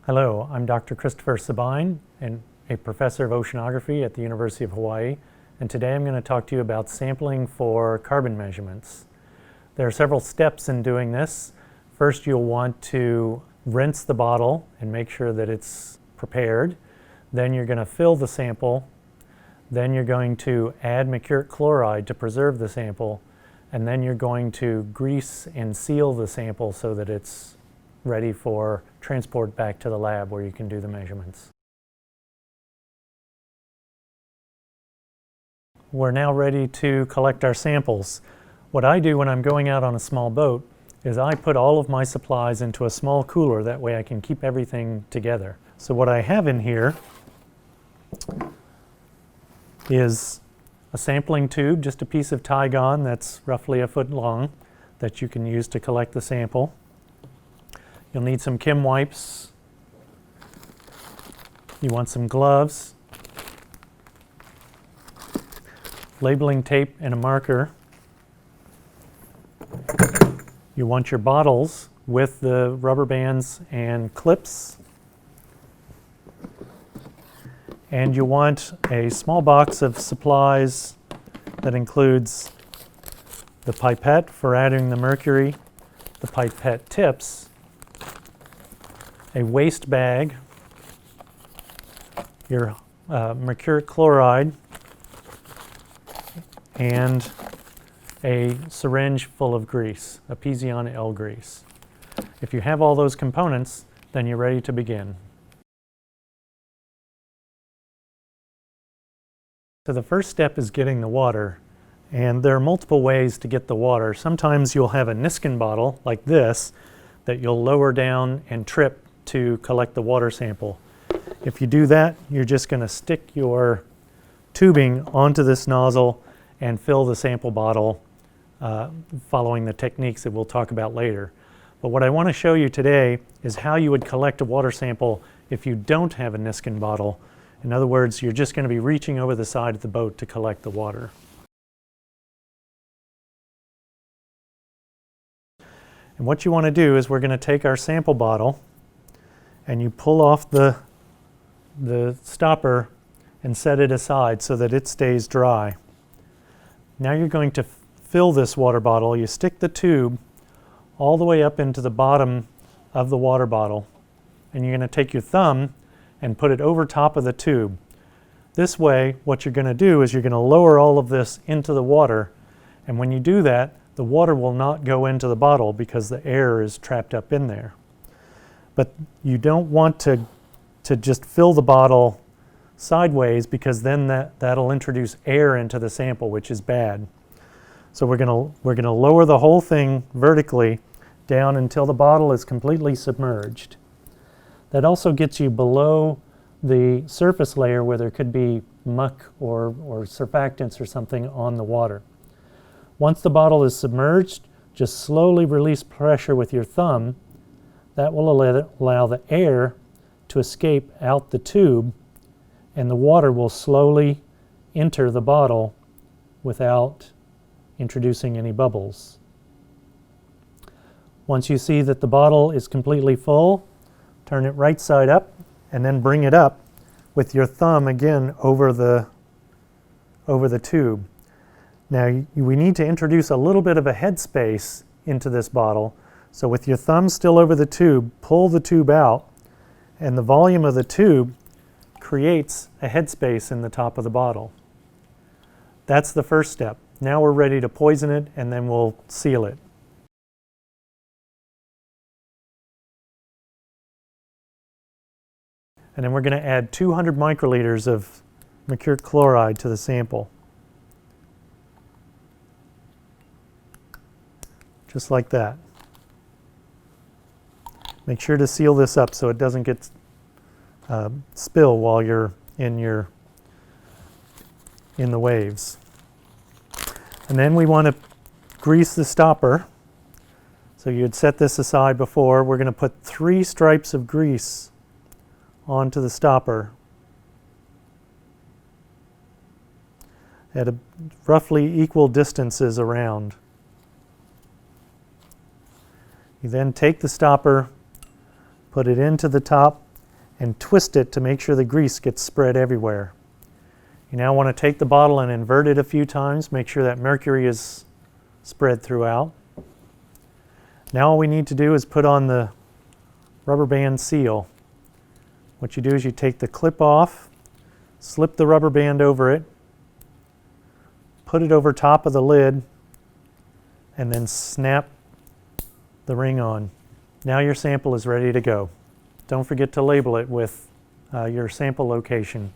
Hello, I'm Dr. Christopher Sabine, and a professor of oceanography at the University of Hawaii, and today I'm going to talk to you about sampling for carbon measurements. There are several steps in doing this. First, you'll want to rinse the bottle and make sure that it's prepared. Then you're going to fill the sample. Then you're going to add mercuric chloride to preserve the sample, and then you're going to grease and seal the sample so that it's ready for transport back to the lab where you can do the measurements. We're now ready to collect our samples. What I do when I'm going out on a small boat is I put all of my supplies into a small cooler. That way I can keep everything together. So what I have in here is a sampling tube, just a piece of Tygon that's roughly a foot long that you can use to collect the sample. You'll need some chem wipes. You want some gloves, labeling tape and a marker. You want your bottles with the rubber bands and clips. And you want a small box of supplies that includes the pipette for adding the mercury, the pipette tips, a waste bag, your mercuric chloride, and a syringe full of grease, a Pizion L grease. If you have all those components, then you're ready to begin. So the first step is getting the water, and there are multiple ways to get the water. Sometimes you'll have a Niskin bottle like this that you'll lower down and trip to collect the water sample. If you do that, you're just going to stick your tubing onto this nozzle and fill the sample bottle following the techniques that we'll talk about later. But what I want to show you today is how you would collect a water sample if you don't have a Niskin bottle. In other words, you're just going to be reaching over the side of the boat to collect the water. And what you want to do is we're going to take our sample bottle and you pull off the stopper and set it aside so that it stays dry. Now you're going to fill this water bottle. You stick the tube all the way up into the bottom of the water bottle, and you're going to take your thumb and put it over top of the tube. This way, what you're going to do is you're going to lower all of this into the water, and when you do that, the water will not go into the bottle because the air is trapped up in there. But you don't want to just fill the bottle sideways because then that'll introduce air into the sample, which is bad. So we're going to lower the whole thing vertically down until the bottle is completely submerged. That also gets you below the surface layer where there could be muck or surfactants or something on the water. Once the bottle is submerged, just slowly release pressure with your thumb. That will allow the air to escape out the tube, and the water will slowly enter the bottle without introducing any bubbles. Once you see that the bottle is completely full, turn it right side up and then bring it up with your thumb again over the tube. Now we need to introduce a little bit of a headspace into this bottle. So with your thumb still over the tube, pull the tube out, and the volume of the tube creates a headspace in the top of the bottle. That's the first step. Now we're ready to poison it, and then we'll seal it. And then we're going to add 200 microliters of mercuric chloride to the sample. Just like that. Make sure to seal this up so it doesn't get spill while you're in the waves. And then we want to grease the stopper. So you had set this aside before. We're going to put 3 stripes of grease onto the stopper at roughly equal distances around. You then take the stopper, put it into the top and twist it to make sure the grease gets spread everywhere. You now want to take the bottle and invert it a few times, make sure that mercury is spread throughout. Now all we need to do is put on the rubber band seal. What you do is you take the clip off, slip the rubber band over it, put it over top of the lid, and then snap the ring on. Now your sample is ready to go. Don't forget to label it with your sample location.